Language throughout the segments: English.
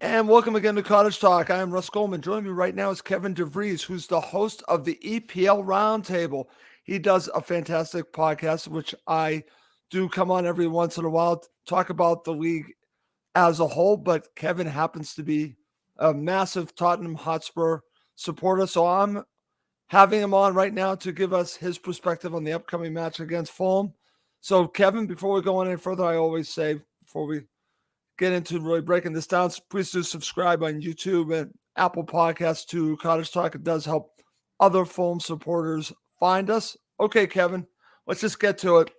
And welcome again to Cottage Talk. I am Russ Goldman. Joining me right now is Kevin DeVries, who's the host of the EPL Roundtable. He does a fantastic podcast, which I do come on every once in a while to talk about the league as a whole. But Kevin happens to be a massive Tottenham Hotspur supporter. So I'm having him on right now to give us his perspective on the upcoming match against Fulham. So, Kevin, before we go on any further, I always say, before we get into really breaking this down, please do subscribe on YouTube and Apple Podcasts to Cottage Talk. It does help other Fulham supporters find us. Okay, Kevin, let's just get to it.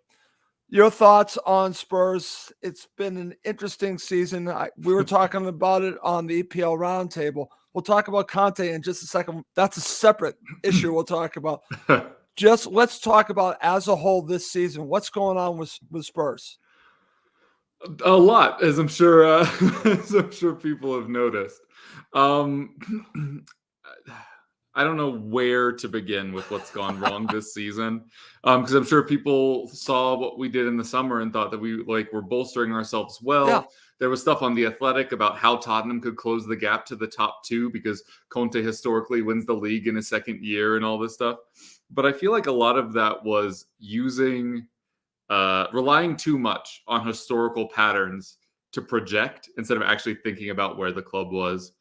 Your thoughts on Spurs? It's been an interesting season. We were talking about it on the EPL Roundtable. We'll talk about Conte in just a second. That's a separate issue we'll talk about. Just let's talk about as a whole this season. What's going on with Spurs? A lot, as I'm sure people have noticed. I don't know where to begin with what's gone wrong this season, because I'm sure people saw what we did in the summer and thought that we were bolstering ourselves well. Yeah. There was stuff on The Athletic about how Tottenham could close the gap to the top two because Conte historically wins the league in his second year and all this stuff. But I feel like a lot of that was relying too much on historical patterns to project instead of actually thinking about where the club was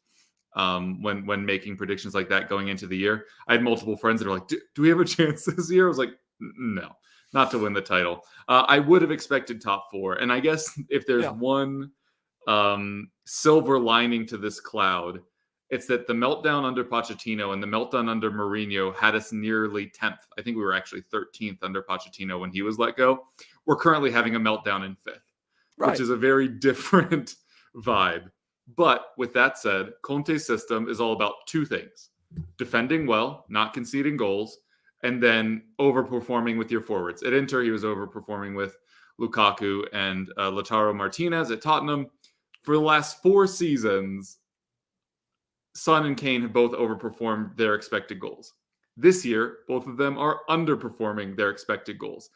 when making predictions like that going into the year. I had multiple friends that are like, do we have a chance this year? I was like, no, not to win the title. I would have expected top four. And I guess if there's one silver lining to this cloud, it's that the meltdown under Pochettino and the meltdown under Mourinho had us nearly 10th. I think we were actually 13th under Pochettino when he was let go. We're currently having a meltdown in 5th, which is a very different vibe. But with that said, Conte's system is all about two things: defending well, not conceding goals, and then overperforming with your forwards. At Inter, he was overperforming with Lukaku and Lautaro Martinez. At Tottenham, for the last 4 seasons, Son and Kane have both overperformed their expected goals. This year, both of them are underperforming their expected goals.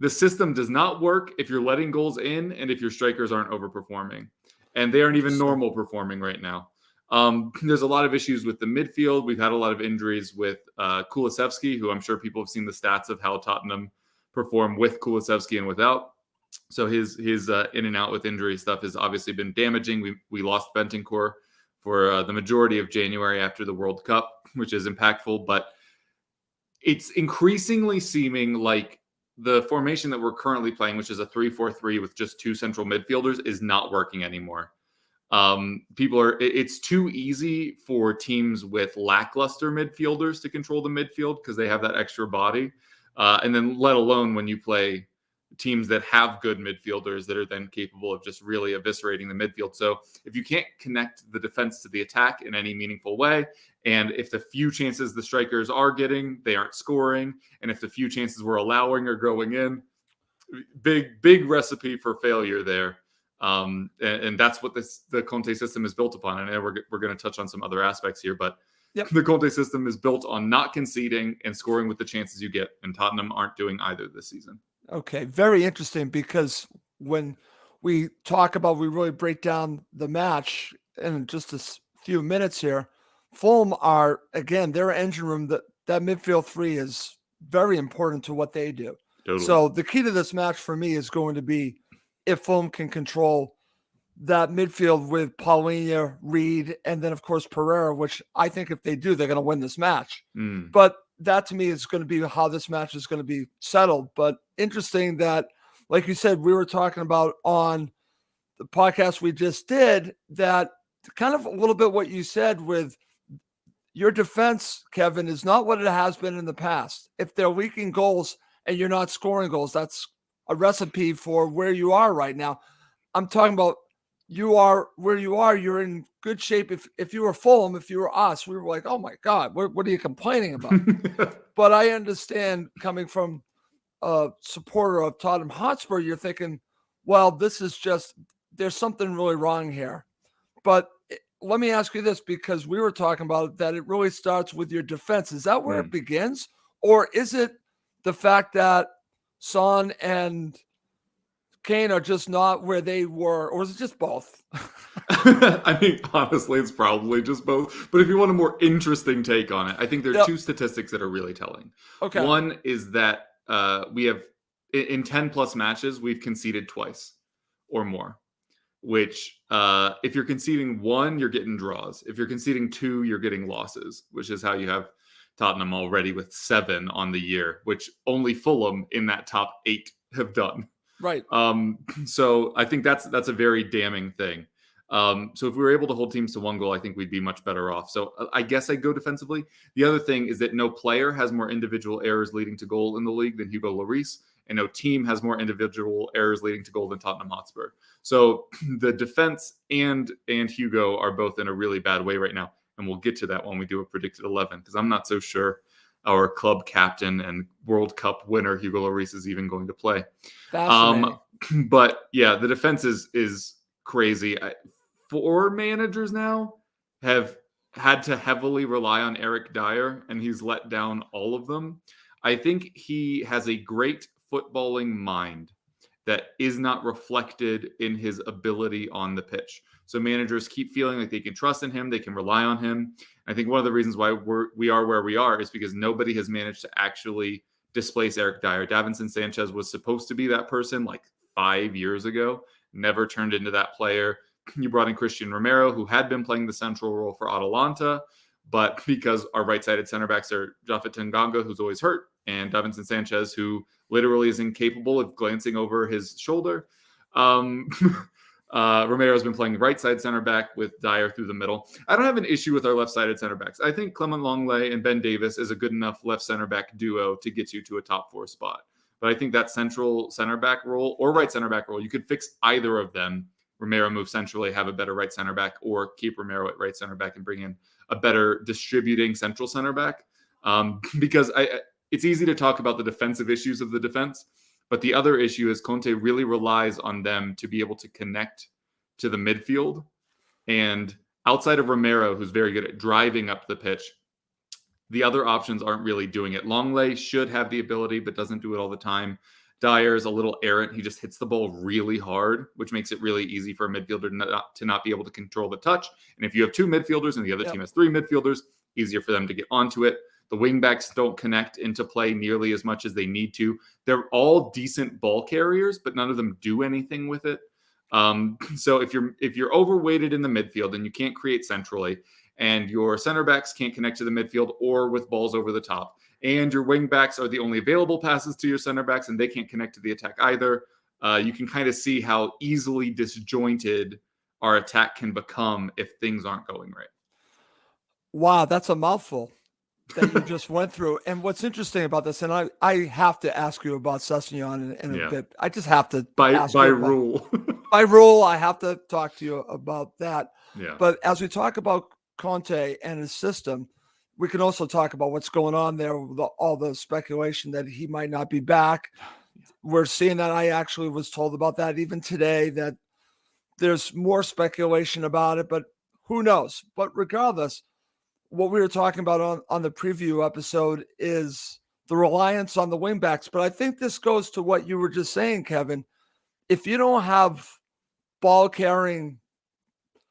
The system does not work if you're letting goals in and if your strikers aren't overperforming. And they aren't even normal performing right now. There's a lot of issues with the midfield. We've had a lot of injuries with Kulusevski, who I'm sure people have seen the stats of how Tottenham perform with Kulusevski and without. So his in and out with injury stuff has obviously been damaging. We lost Bentancur for the majority of January after the World Cup, which is impactful. But it's increasingly seeming like the formation that we're currently playing, which is a 3-4-3 with just 2 central midfielders, is not working anymore. It's too easy for teams with lackluster midfielders to control the midfield because they have that extra body. And then let alone when you play teams that have good midfielders that are then capable of just really eviscerating the midfield. So if you can't connect the defense to the attack in any meaningful way, and if the few chances the strikers are getting, they aren't scoring, and if the few chances we're allowing are going in, big recipe for failure there. And that's what the Conte system is built upon. And we're going to touch on some other aspects here, but the Conte system is built on not conceding and scoring with the chances you get, and Tottenham aren't doing either this season. Okay, very interesting, because when we really break down the match in just a few minutes here, Fulham are, again, their engine room, that midfield 3 is very important to what they do. Totally. So the key to this match for me is going to be if Fulham can control that midfield with Paulinho, Reed, and then, of course, Pereira, which I think if they do, they're going to win this match. But that, to me, is going to be how this match is going to be settled. But interesting that, like you said, we were talking about on the podcast we just did, that kind of a little bit what you said with your defense, Kevin, is not what it has been in the past. If they're leaking goals and you're not scoring goals, that's a recipe for where you are right now. I'm talking about you are where you are. You're in good shape. If you were Fulham, if you were us, we were like, oh my God, what are you complaining about? But I understand, coming from a supporter of Tottenham Hotspur, you're thinking, well, this is just, there's something really wrong here. But let me ask you this, because we were talking about that it really starts with your defense. Is that where it begins? Or is it the fact that Son and Kane are just not where they were, or is it just both? I mean, honestly, it's probably just both. But if you want a more interesting take on it, I think there are Yep. two statistics that are really telling. Okay. One is that we have, in 10 plus matches, we've conceded twice or more. Which, if you're conceding one, you're getting draws. If you're conceding two, you're getting losses, which is how you have Tottenham already with 7 on the year, which only Fulham in that top 8 have done. Right. So I think that's a very damning thing. So if we were able to hold teams to 1 goal, I think we'd be much better off. So I guess I'd go defensively. The other thing is that no player has more individual errors leading to goal in the league than Hugo Lloris, and no team has more individual errors leading to goal than Tottenham Hotspur. So the defense and Hugo are both in a really bad way right now, and we'll get to that when we do a predicted 11, because I'm not so sure our club captain and World Cup winner Hugo Lloris is even going to play. Fascinating. But yeah, the defense is crazy. 4 managers now have had to heavily rely on Eric Dyer, and he's let down all of them. I think he has a great footballing mind that is not reflected in his ability on the pitch. So managers keep feeling like they can trust in him, they can rely on him. I think one of the reasons why we are where we are is because nobody has managed to actually displace Eric Dyer. Davinson Sanchez was supposed to be that person like 5 years ago, never turned into that player. You brought in Christian Romero, who had been playing the central role for Atalanta, but because our right-sided center backs are Japhet Tanganga, who's always hurt, and Davinson Sanchez, who literally is incapable of glancing over his shoulder. Romero's been playing right side center back with Dyer through the middle. I don't have an issue with our left-sided center backs. I think Clement Longley and Ben Davis is a good enough left center back duo to get you to a top 4 spot. But I think that central center back role or right center back role, you could fix either of them. Romero move centrally, have a better right center back, or keep Romero at right center back and bring in a better distributing central center back. Because it's easy to talk about the defensive issues of the defense, but the other issue is Conte really relies on them to be able to connect to the midfield. And outside of Romero, who's very good at driving up the pitch, the other options aren't really doing it. Longley should have the ability, but doesn't do it all the time. Dyer is a little errant. He just hits the ball really hard, which makes it really easy for a midfielder to not be able to control the touch. And if you have 2 midfielders and the other team has 3 midfielders, easier for them to get onto it. The wingbacks don't connect into play nearly as much as they need to. They're all decent ball carriers, but none of them do anything with it. So if you're overweighted in the midfield and you can't create centrally, and your center backs can't connect to the midfield or with balls over the top, and your wing backs are the only available passes to your center backs and they can't connect to the attack either, you can kind of see how easily disjointed our attack can become if things aren't going right. Wow, that's a mouthful that you just went through. And what's interesting about this, and I have to ask you about Sessegnon in a bit. I just have to by rule. By rule, I have to talk to you about that. Yeah. But as we talk about Conte and his system, we can also talk about what's going on there, all the speculation that he might not be back. We're seeing that. I actually was told about that even today, that there's more speculation about it, but who knows? But regardless, what we were talking about on the preview episode is the reliance on the wingbacks. But I think this goes to what you were just saying, Kevin. If you don't have ball-carrying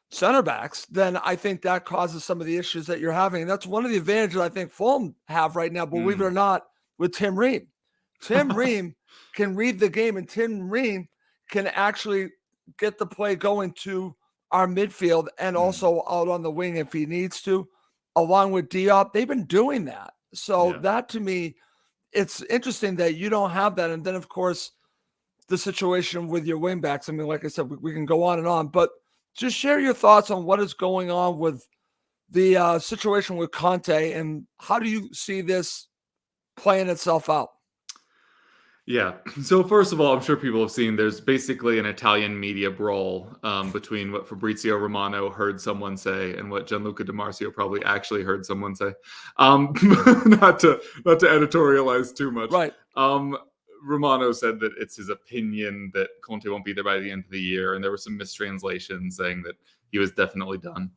center backs, then I think that causes some of the issues that you're having. And that's one of the advantages I think Fulham have right now, believe it or not, with Tim Ream. Tim Ream can read the game, and Tim Ream can actually get the play going to our midfield and also out on the wing if he needs to, along with Diop. They've been doing that. So that, to me, it's interesting that you don't have that. And then, of course, the situation with your wingbacks. I mean, like I said, we can go on and on, but just share your thoughts on what is going on with the situation with Conte, and how do you see this playing itself out? Yeah. So first of all, I'm sure people have seen there's basically an Italian media brawl between what Fabrizio Romano heard someone say and what Gianluca Di Marzio probably actually heard someone say. Not to editorialize too much. Right. Romano said that it's his opinion that Conte won't be there by the end of the year, and there were some mistranslations saying that he was definitely done.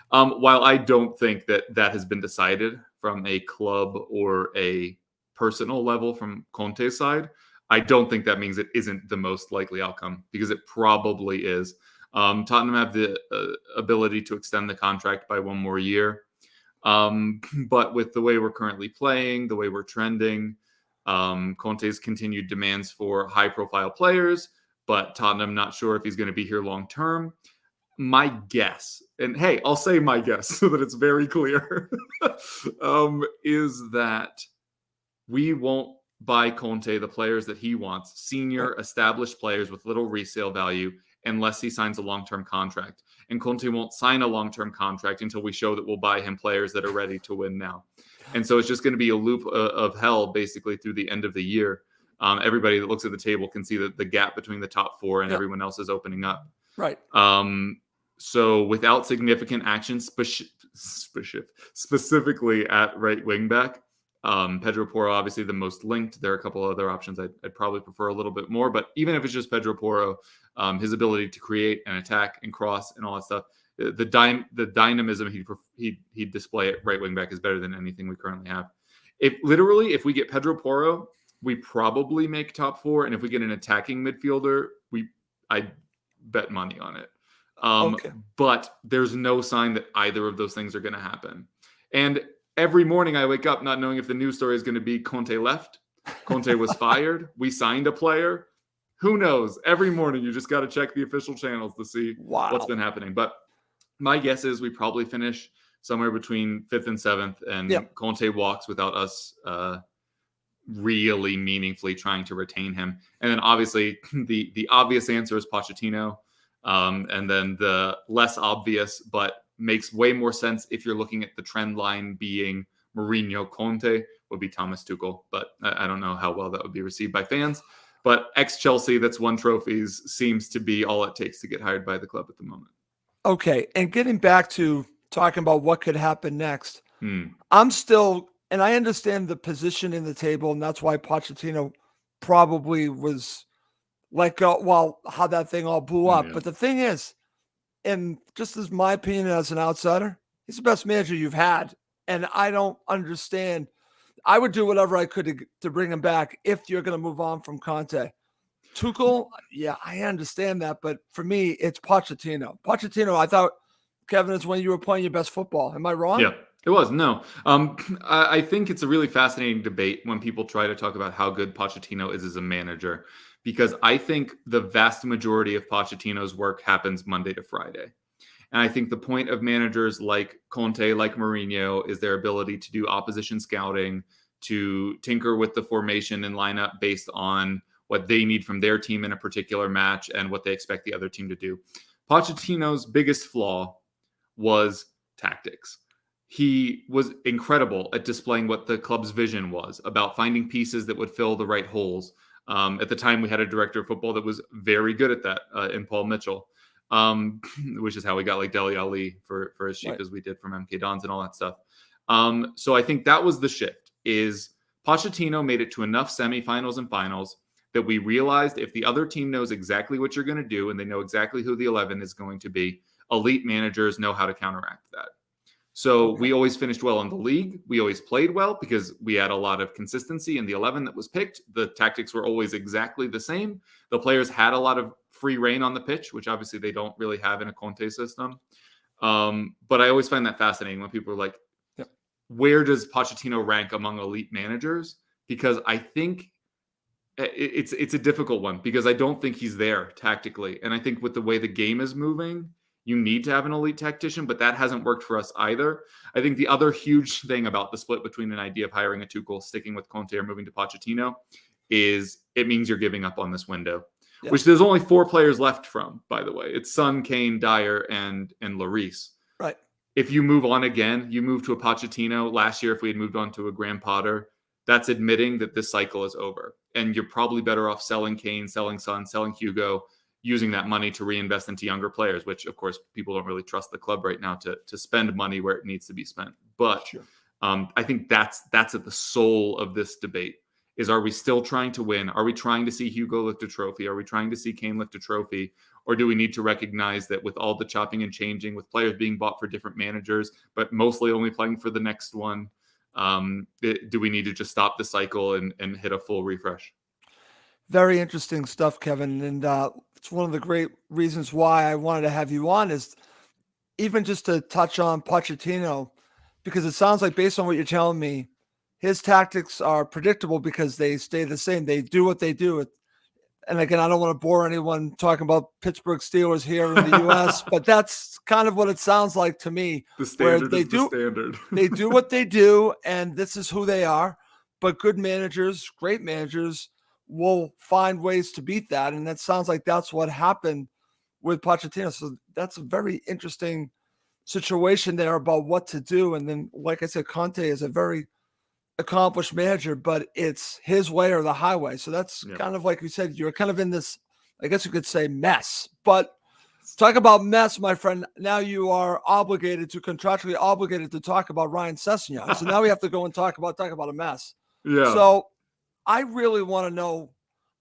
While I don't think that has been decided from a club or a personal level from Conte's side, I don't think that means it isn't the most likely outcome, because it probably is. Tottenham have the ability to extend the contract by one more year. But with the way we're currently playing, the way we're trending, Conte's continued demands for high-profile players, but Tottenham not sure if he's going to be here long-term. My guess, and hey, I'll say my guess so that it's very clear, is that we won't buy Conte the players that he wants, senior, established players with little resale value, unless he signs a long-term contract. And Conte won't sign a long-term contract until we show that we'll buy him players that are ready to win now. And so it's just going to be a loop of hell basically through the end of the year. Everybody that looks at the table can see that the gap between the top four and everyone else is opening up. Right. So without significant action, specifically at right wing back, Pedro Porro, obviously the most linked. There are a couple other options I'd probably prefer a little bit more, but even if it's just Pedro Porro, his ability to create and attack and cross and all that stuff, the dynamism he'd display at right wing back is better than anything we currently have. If we get Pedro Porro, we probably make top four, and if we get an attacking midfielder, I'd bet money on it. But there's no sign that either of those things are going to happen. And every morning I wake up not knowing if the news story is going to be Conte left, Conte was fired, we signed a player. Who knows? Every morning you just got to check the official channels to see what's been happening. But my guess is we probably finish somewhere between 5th and 7th, and Conte walks without us really meaningfully trying to retain him. And then obviously the obvious answer is Pochettino. And then the less obvious, but makes way more sense if you're looking at the trend line being Mourinho Conte, would be Thomas Tuchel. But I don't know how well that would be received by fans. But ex-Chelsea that's won trophies seems to be all it takes to get hired by the club at the moment. Okay, and getting back to talking about what could happen next, I'm still, and I understand the position in the table, and that's why Pochettino probably was let go, how that thing all blew up. But the thing is, and just as my opinion as an outsider, he's the best manager you've had. And I don't understand. I would do whatever I could to bring him back if you're going to move on from Conte. Tuchel, yeah, I understand that. But for me, it's Pochettino. Pochettino, I thought, Kevin, is when you were playing your best football. Am I wrong? Yeah, it was. No. I think it's a really fascinating debate when people try to talk about how good Pochettino is as a manager, because I think the vast majority of Pochettino's work happens Monday to Friday. And I think the point of managers like Conte, like Mourinho, is their ability to do opposition scouting, to tinker with the formation and lineup based on what they need from their team in a particular match and what they expect the other team to do. Pochettino's biggest flaw was tactics. He was incredible at displaying what the club's vision was about finding pieces that would fill the right holes. At the time, we had a director of football that was very good at that in Paul Mitchell, which is how we got like Dele Alli for as cheap as we did from MK Dons and all that stuff. So I think that was the shift, is Pochettino made it to enough semifinals and finals that we realized if the other team knows exactly what you're going to do and they know exactly who the 11 is going to be, elite managers know how to counteract that. So we always finished well in the league. We always played well because we had a lot of consistency in the 11 that was picked. The tactics were always exactly the same. The players had a lot of free reign on the pitch, which obviously they don't really have in a Conte system. But I always find that fascinating when people are like, where does Pochettino rank among elite managers? Because I think it's a difficult one, because I don't think he's there tactically. And I think with the way the game is moving, you need to have an elite tactician, but that hasn't worked for us either. I think the other huge thing about the split between an idea of hiring a Tuchel, sticking with Conte, or moving to Pochettino is it means you're giving up on this window, which there's only 4 players left from, by the way. It's Son, Kane, Dyer, and Lloris. Right. If you move on again, you move to a Pochettino. Last year, if we had moved on to a Graham Potter, that's admitting that this cycle is over. And you're probably better off selling Kane, selling Son, selling Hugo, using that money to reinvest into younger players, which, of course, people don't really trust the club right now to spend money where it needs to be spent. But I think that's at the soul of this debate, is are we still trying to win? Are we trying to see Hugo lift a trophy? Are we trying to see Kane lift a trophy? Or do we need to recognize that with all the chopping and changing, with players being bought for different managers, but mostly only playing for the next one, do we need to just stop the cycle and hit a full refresh? Very interesting stuff, Kevin. And it's one of the great reasons why I wanted to have you on is even just to touch on Pochettino, because it sounds like based on what you're telling me, his tactics are predictable because they stay the same. They do what they do. And again, I don't want to bore anyone talking about Pittsburgh Steelers here in the U.S., but that's kind of what it sounds like to me. The standard is the standard. They do what they do, and this is who they are. But good managers, great managers, will find ways to beat that. And that sounds like that's what happened with Pochettino. So that's a very interesting situation there about what to do. And then, like I said, Conte is a very accomplished manager, but it's his way or the highway. So that's kind of like you said, you're kind of in this, I guess you could say, mess. But talk about mess, my friend. Now you are contractually obligated to talk about Ryan Sessegnon. So now we have to go and talk about a mess. Yeah. So I really want to know.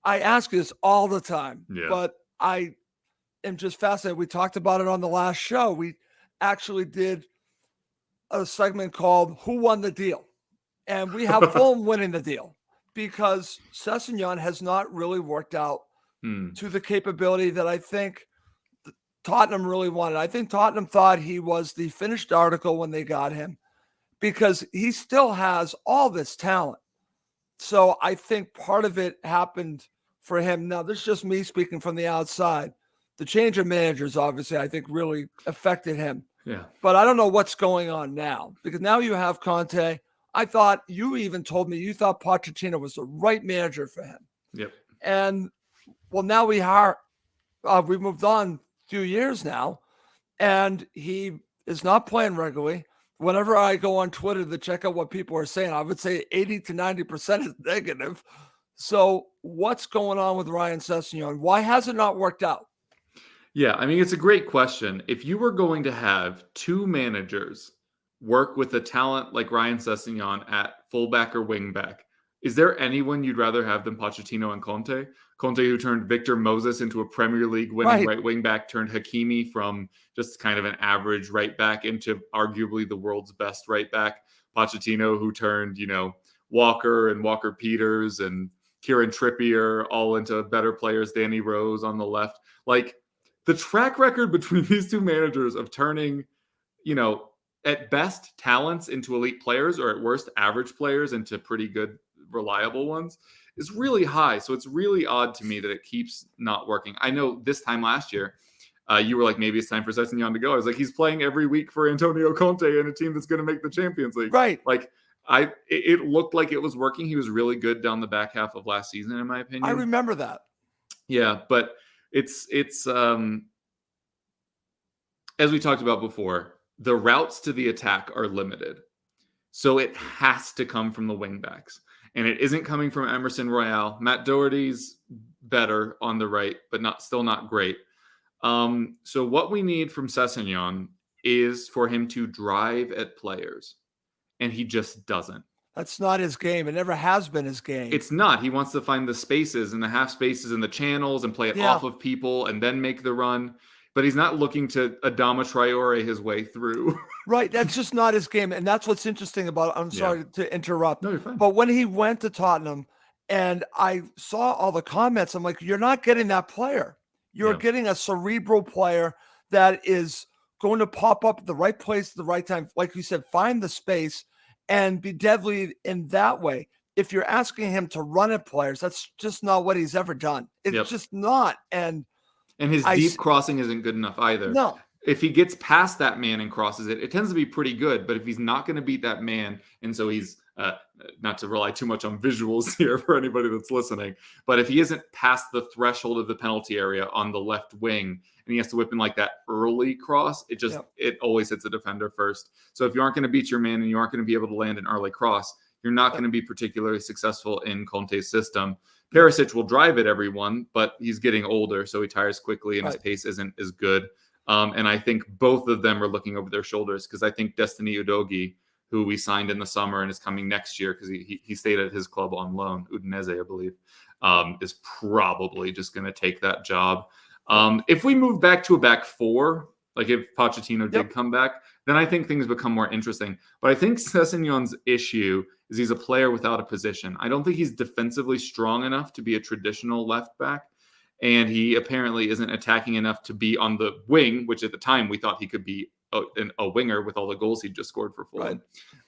I ask this all the time, but I am just fascinated. We talked about it on the last show. We actually did a segment called "Who Won the Deal," and we have Fulham winning the deal because Sessegnon has not really worked out to the capability that I think Tottenham really wanted. I think Tottenham thought he was the finished article when they got him because he still has all this talent. So I think part of it happened for him. Now, this is just me speaking from the outside. The change of managers, obviously, I think really affected him. Yeah. But I don't know what's going on now because now you have Conte. I thought you even told me you thought Pochettino was the right manager for him. Yep. And well, now we've moved on a few years now, and he is not playing regularly. Whenever I go on Twitter to check out what people are saying, I would say 80 to 90% is negative. So what's going on with Ryan Sessegnon? Why has it not worked out? Yeah, I mean, it's a great question. If you were going to have two managers work with a talent like Ryan Sessegnon at fullback or wingback, is there anyone you'd rather have than Pochettino and Conte? Conte, who turned Victor Moses into a Premier League winning right wing back, turned Hakimi from just kind of an average right back into arguably the world's best right back. Pochettino, who turned, Walker and Walker Peters and Kieran Trippier all into better players, Danny Rose on the left. Like, the track record between these two managers of turning, at best talents into elite players or at worst average players into pretty good, reliable ones is really high. So it's really odd to me that it keeps not working. I know this time last year, you were like, maybe it's time for Sessegnon to go. I was like, he's playing every week for Antonio Conte and a team that's going to make the Champions League. Right. Like, it looked like it was working. He was really good down the back half of last season, in my opinion. I remember that. Yeah, but it's as we talked about before, the routes to the attack are limited. So it has to come from the wingbacks. And it isn't coming from Emerson Royale. Matt Doherty's better on the right, but still not great. So what we need from Sessegnon is for him to drive at players. And he just doesn't. That's not his game. It never has been his game. It's not. He wants to find the spaces and the half spaces and the channels and play it off of people and then make the run. But he's not looking to Adama Traore his way through. Right. That's just not his game. And that's what's interesting about it. I'm sorry to interrupt. No, you're fine. But when he went to Tottenham and I saw all the comments, I'm like, you're not getting that player. You're getting a cerebral player that is going to pop up at the right place at the right time. Like you said, find the space and be deadly in that way. If you're asking him to run at players, that's just not what he's ever done. It's just not. And his deep crossing isn't good enough either. No. If he gets past that man and crosses it, it tends to be pretty good. But if he's not going to beat that man, and so he's not to rely too much on visuals here for anybody that's listening, but if he isn't past the threshold of the penalty area on the left wing and he has to whip in like that early cross, it always hits a defender first. So if you aren't going to beat your man and you aren't going to be able to land an early cross, you're not going to be particularly successful in Conte's system. Perisic will drive it, everyone, but he's getting older, so he tires quickly and his pace isn't as good. And I think both of them are looking over their shoulders because I think Destiny Udogie, who we signed in the summer and is coming next year because he stayed at his club on loan, Udinese, I believe, is probably just going to take that job. If we move back to a back four, like if Pochettino did come back, then I think things become more interesting. But I think Sessegnon's issue is he's a player without a position. I don't think he's defensively strong enough to be a traditional left back. And he apparently isn't attacking enough to be on the wing, which at the time we thought he could be a winger with all the goals he just scored for Fulham.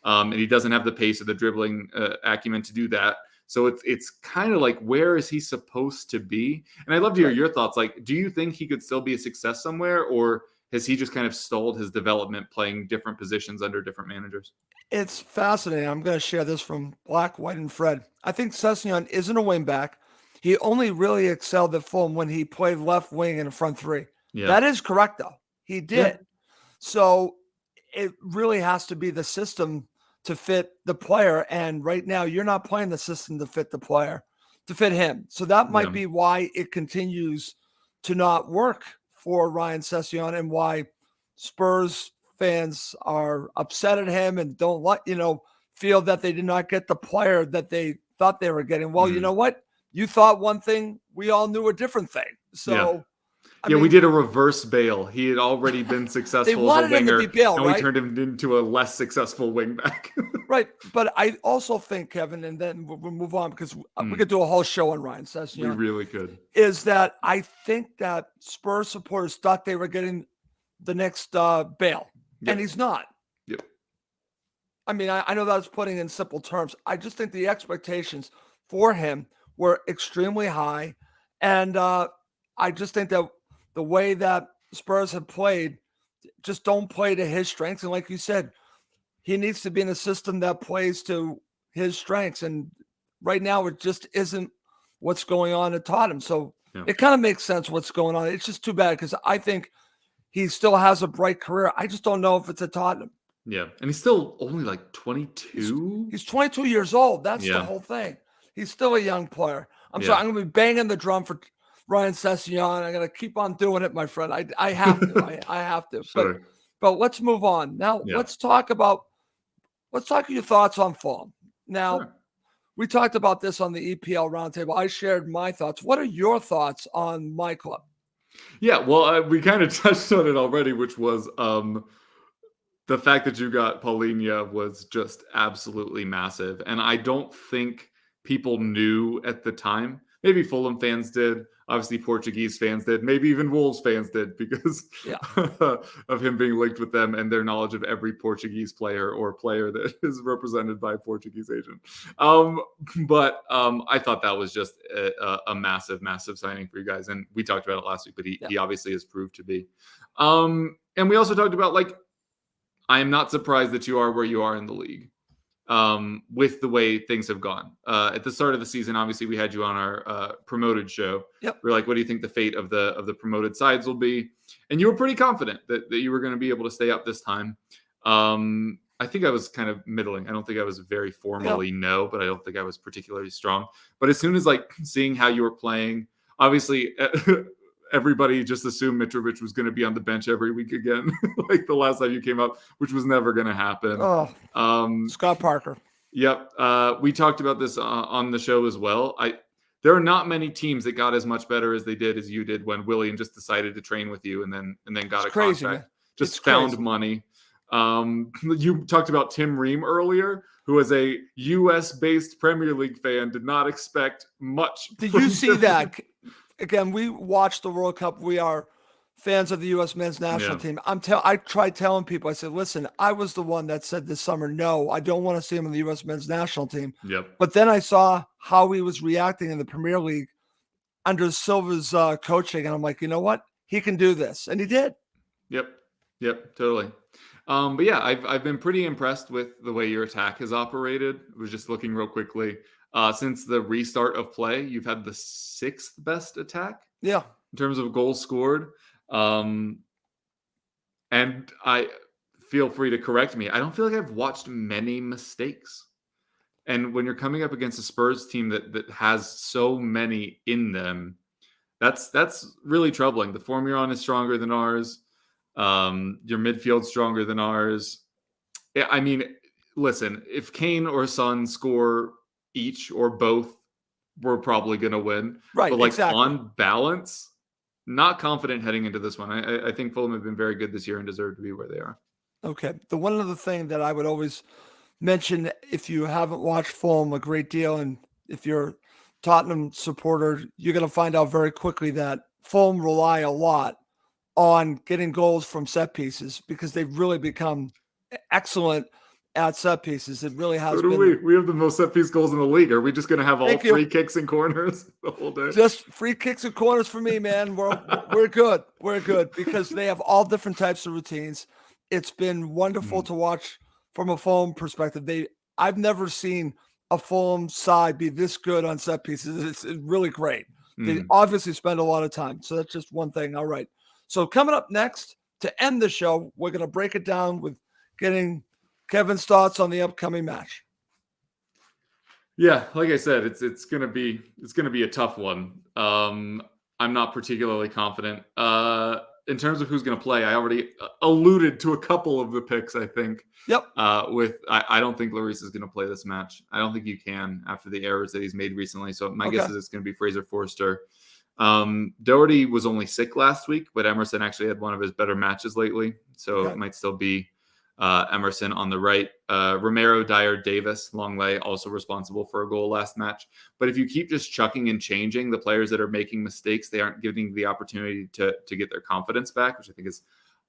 Right. And he doesn't have the pace or the dribbling acumen to do that. So it's kind of like, where is he supposed to be? And I'd love to hear your thoughts. Like, do you think he could still be a success somewhere, or has he just kind of stalled his development playing different positions under different managers? It's fascinating. I'm going to share this from Black, White, and Fred. I think Sessegnon isn't a wing back. He only really excelled at Fulham when he played left wing in the front three. Yeah. That is correct, though. He did. Yeah. So it really has to be the system to fit the player. And right now, you're not playing the system to fit the player, to fit him. So that might be why it continues to not work for Ryan Sessegnon, and why Spurs fans are upset at him and don't feel that they did not get the player that they thought they were getting. Well, you know what? You thought one thing, we all knew a different thing. So, I mean, we did a reverse Bale. He had already been successful as a winger, him to be Bale, and we turned him into a less successful wingback. Right. But I also think, Kevin, and then we'll move on because we could do a whole show on Ryan Sessegnon. We really could. Is that I think that Spurs supporters thought they were getting the next Bale, and he's not. Yep. I mean, I know that's putting in simple terms. I just think the expectations for him were extremely high. And I just think that the way that Spurs have played just don't play to his strengths. And like you said, he needs to be in a system that plays to his strengths. And right now it just isn't what's going on at Tottenham. So it kind of makes sense what's going on. It's just too bad because I think he still has a bright career. I just don't know if it's at Tottenham. Yeah. And he's still only like 22. He's 22 years old. That's the whole thing. He's still a young player. I'm sorry. I'm going to be banging the drum for Ryan Sessegnon. I'm going to keep on doing it, my friend. I have to. I have to. Sure. But let's move on. Now, let's talk your thoughts on Fulham. Now, we talked about this on the EPL roundtable. I shared my thoughts. What are your thoughts on my club? Yeah, well, we kind of touched on it already, which was the fact that you got Paulinho was just absolutely massive. And I don't think people knew at the time. Maybe Fulham fans did. Obviously, Portuguese fans did. Maybe even Wolves fans did because of him being linked with them and their knowledge of every Portuguese player or player that is represented by a Portuguese agent. But I thought that was just a massive, massive signing for you guys. And we talked about it last week, but he obviously has proved to be. And we also talked about, like, I am not surprised that you are where you are in the league. With the way things have gone. At the start of the season, obviously, we had you on our promoted show. Yep. We're like, what do you think the fate of the promoted sides will be? And you were pretty confident that you were going to be able to stay up this time. I think I was kind of middling. I don't think I was very formally no, but I don't think I was particularly strong. But as soon as, like, seeing how you were playing, obviously everybody just assumed Mitrovic was going to be on the bench every week again, like the last time you came up, which was never going to happen. Scott Parker. Yep. We talked about this on the show as well. There are not many teams that got as much better as they did as you did when Willian just decided to train with you and then got a contract. Man. Just found money. You talked about Tim Ream earlier, who is a U.S.-based Premier League fan, did not expect much. Did you see that? Again, we watch the World Cup. We are fans of the U.S. men's national team. I tried telling people, I said, listen, I was the one that said this summer, no, I don't want to see him in the U.S. men's national team. Yep. But then I saw how he was reacting in the Premier League under Silva's coaching. And I'm like, you know what? He can do this. And he did. Yep, totally. But yeah, I've been pretty impressed with the way your attack has operated. I was just looking real quickly. Since the restart of play, you've had the 6th best attack. Yeah. In terms of goals scored. And I feel free to correct me. I don't feel like I've watched many mistakes. And when you're coming up against a Spurs team that has so many in them, that's really troubling. The form you're on is stronger than ours. Your midfield's stronger than ours. Yeah, I mean, listen, if Kane or Son score each or both, we're probably going to win. Right, but like exactly. On balance, not confident heading into this one. I think Fulham have been very good this year and deserve to be where they are. Okay. The one other thing that I would always mention, if you haven't watched Fulham a great deal, and if you're a Tottenham supporter, you're going to find out very quickly that Fulham rely a lot on getting goals from set pieces because they've really become excellent at set pieces. It really has So do been. we. We have the most set piece goals in the league. Are we just going to have all Thank you. free kicks and corners the whole day? Just free kicks and corners for me, man. We're good. We're good because they have all different types of routines. It's been wonderful to watch from a Fulham perspective. I've never seen a Fulham side be this good on set pieces. It's really great. They obviously spend a lot of time. So that's just one thing. All right. So coming up next to end the show, we're going to break it down with getting Kevin's thoughts on the upcoming match. Yeah, like I said, it's gonna be a tough one. I'm not particularly confident. In terms of who's gonna play, I already alluded to a couple of the picks, I think. Yep. I don't think Lloris is gonna play this match. I don't think you can after the errors that he's made recently. So my guess is it's gonna be Fraser Forster. Doherty was only sick last week, but Emerson actually had one of his better matches lately. So it might still be Emerson on the right. Romero, Dyer, Davis, Longley also responsible for a goal last match. But if you keep just chucking and changing the players that are making mistakes, they aren't giving the opportunity to get their confidence back, which I think is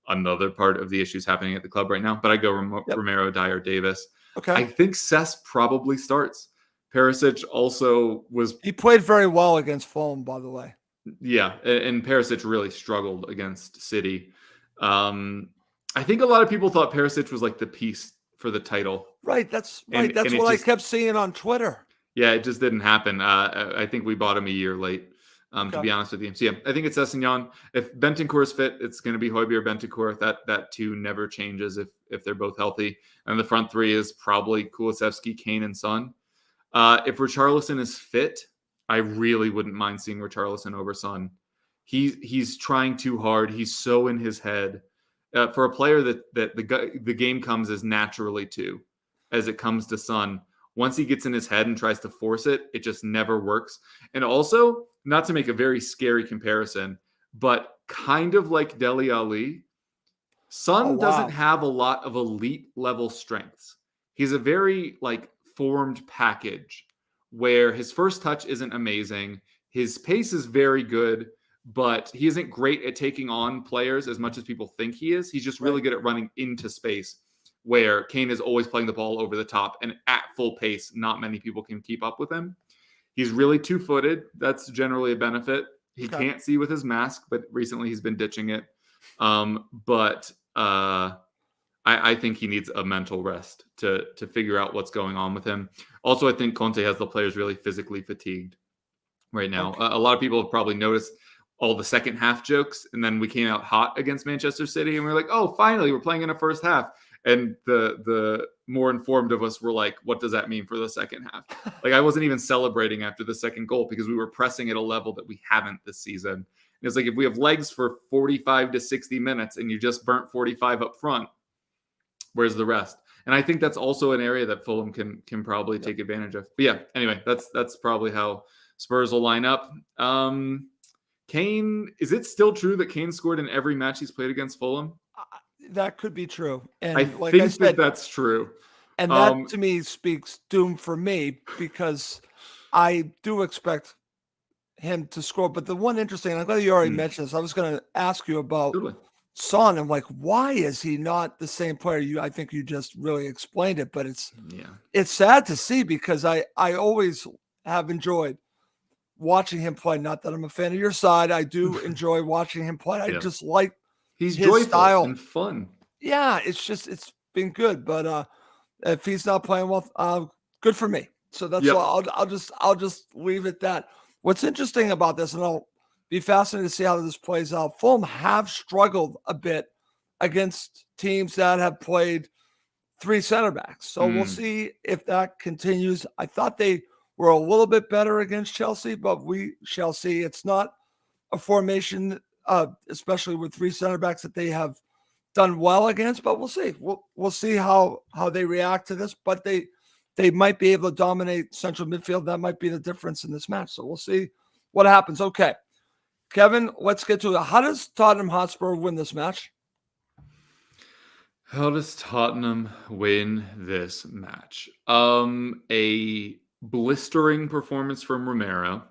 another part of the issues happening at the club right now. But I go Romero, Dyer, Davis. Okay. I think Sess probably starts. Perisic also was... He played very well against Fulham, by the way. Yeah, and Perisic really struggled against City. I think a lot of people thought Perisic was like the piece for the title. Right, that's right. That's what I kept seeing on Twitter. Yeah, it just didn't happen. I think we bought him a year late, to be honest with you. So yeah, I think it's Sessegnon. If Bentancur is fit, it's going to be Højbjerg or Bentancur. That two never changes if they're both healthy. And the front three is probably Kulusevski, Kane, and Son. If Richarlison is fit, I really wouldn't mind seeing Richarlison over Son. He's trying too hard. He's so in his head. For a player that the game comes as naturally to, as it comes to Son, once he gets in his head and tries to force it, it just never works. And also, not to make a very scary comparison, but kind of like Dele Alli, Son doesn't have a lot of elite level strengths. He's a very formed package where his first touch isn't amazing. His pace is very good, but he isn't great at taking on players as much as people think he is. He's just really good at running into space, where Kane is always playing the ball over the top and at full pace. Not many people can keep up with him. He's really two-footed. That's generally a benefit. He can't see with his mask, but recently he's been ditching it. But I think he needs a mental rest to figure out what's going on with him. Also, I think Conte has the players really physically fatigued right now. A lot of people have probably noticed all the second half jokes, and then we came out hot against Manchester City, and we were like, oh, finally, we're playing in a first half. And the more informed of us were like, what does that mean for the second half? I wasn't even celebrating after the second goal because we were pressing at a level that we haven't this season. And it's like, if we have legs for 45 to 60 minutes and you just burnt 45 up front, where's the rest? And I think that's also an area that Fulham can probably take advantage of. But yeah, anyway, that's probably how Spurs will line up. Kane, is it still true that Kane scored in every match he's played against Fulham? That could be true. And I think that's true. And that to me speaks doom for me because I do expect him to score. But the one interesting, I'm glad you already mentioned this. I was going to ask you about Son. I'm like, why is he not the same player? I think you just really explained it, but it's sad to see because I always have enjoyed watching him play. Not that I'm a fan of your side. I do enjoy watching him play. I just like he's his joyful style and fun. Yeah, it's been good. But if he's not playing well, good for me. So that's all. I'll just leave it that. What's interesting about this, and I'll be fascinated to see how this plays out. Fulham have struggled a bit against teams that have played three center backs. So we'll see if that continues. I thought they were a little bit better against Chelsea, but we shall see. It's not a formation, especially with three center backs, that they have done well against, but we'll see. We'll see how they react to this, but they might be able to dominate central midfield. That might be the difference in this match. So we'll see what happens. Okay, Kevin, let's get to it. How does Tottenham Hotspur win this match? How does Tottenham win this match? A blistering performance from Romero.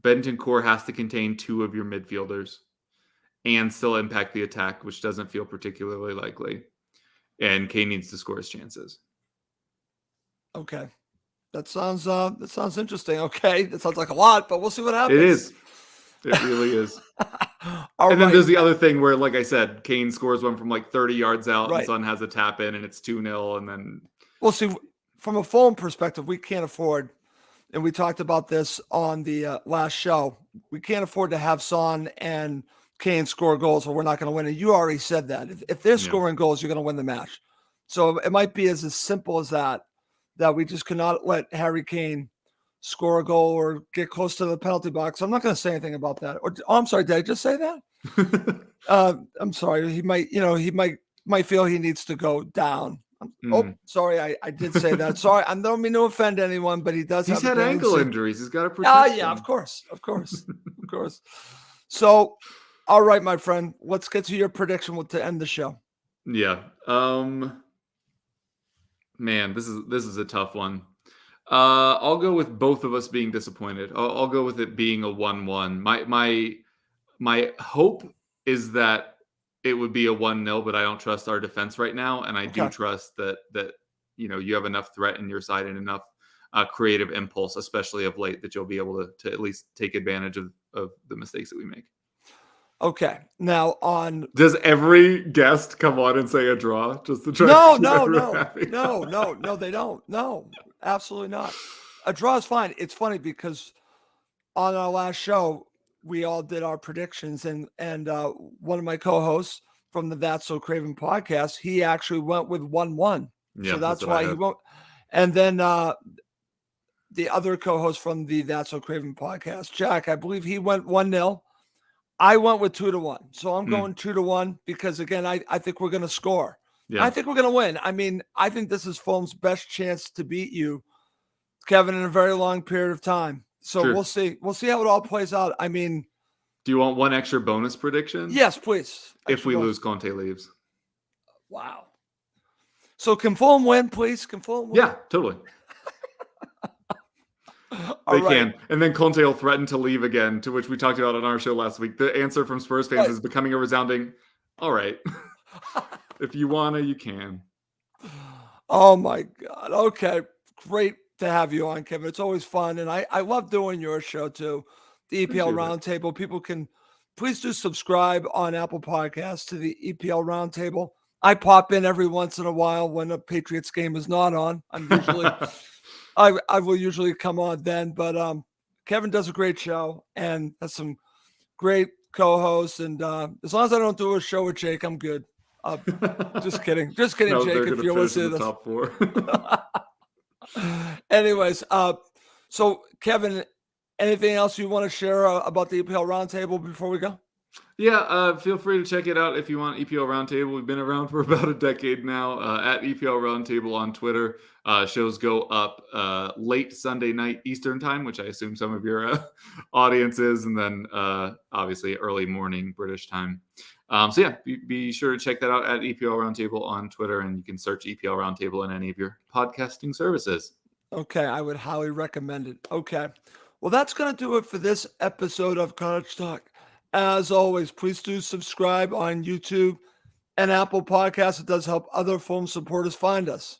Bentancur has to contain two of your midfielders and still impact the attack, which doesn't feel particularly likely. And Kane needs to score his chances. Okay. That sounds interesting. Okay. That sounds like a lot, but we'll see what happens. It is. It really is. All and then right. there's the other thing where, like I said, Kane scores one from like 30 yards out Right. and Son has a tap in and it's 2-0. And then we'll see. From a Fulham perspective, we can't afford, and we talked about this on the last show, we can't afford to have Son and Kane score goals or we're not going to win. And you already said that. If they're scoring goals, you're going to win the match. So it might be as simple as that we just cannot let Harry Kane score a goal or get close to the penalty box. I'm not going to say anything about that. I'm sorry, did I just say that? I'm sorry. He might feel he needs to go down. Oh, sorry, I did say that. Sorry, I don't mean to offend anyone, but he does. He's have had ankle injuries. He's got to protect. Yeah, of course. So, all right, my friend, let's get to your prediction to end the show. Yeah. Man, this is a tough one. I'll go with both of us being disappointed. I'll go with it being a 1-1. My hope is that it would be a 1-0, but I don't trust our defense right now, and I do trust that you have enough threat in your side and enough creative impulse, especially of late, that you'll be able to at least take advantage of the mistakes that we make. Okay. Now does every guest come on and say a draw just to try? No, they don't. No, absolutely not. A draw is fine. It's funny because on our last show, we all did our predictions, and one of my co-hosts from the That's So Craven podcast, he actually went with 1-1. Yeah, so that's why he won't. And then the other co-host from the That's So Craven podcast, Jack, I believe he went 1-0. I went with 2-1. So I'm going 2-1 because, again, I think we're going to score. Yeah. I think we're going to win. I mean, I think this is Fulham's best chance to beat you, Kevin, in a very long period of time. So We'll see. We'll see how it all plays out. I mean, do you want one extra bonus prediction? Yes, please. If we lose, Conte leaves. Wow. So can Fulham win, please? Can Fulham win? Yeah, totally. They can. And then Conte will threaten to leave again, to which we talked about on our show last week. The answer from Spurs fans is becoming a resounding, all right. If you want to, you can. Oh, my God. Okay. Great to have you on, Kevin. It's always fun. And I love doing your show, too. The EPL Roundtable. People can please do subscribe on Apple Podcasts to the EPL Roundtable. I pop in every once in a while when a Patriots game is not on. I'm usually... I will usually come on then, but Kevin does a great show and has some great co-hosts. And as long as I don't do a show with Jake, I'm good. Just kidding. Just kidding, no, Jake, if you're listening to this. Top 4. Anyways, so Kevin, anything else you want to share about the EPL Roundtable before we go? Yeah, feel free to check it out if you want. EPL Roundtable. We've been around for about a decade now. At EPL Roundtable on Twitter. Shows go up late Sunday night Eastern time, which I assume some of your audience is, and then obviously early morning British time. So yeah, be sure to check that out at EPL Roundtable on Twitter, and you can search EPL Roundtable in any of your podcasting services. Okay, I would highly recommend it. Okay, well, that's going to do it for this episode of Cottage Talk. As always, please do subscribe on YouTube and Apple Podcasts. It does help other Fulham supporters find us.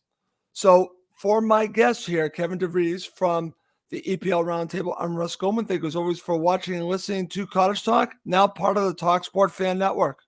So for my guest here, Kevin DeVries from the EPL Roundtable, I'm Russ Goldman. Thank you as always for watching and listening to Cottage Talk, now part of the TalkSport Fan Network.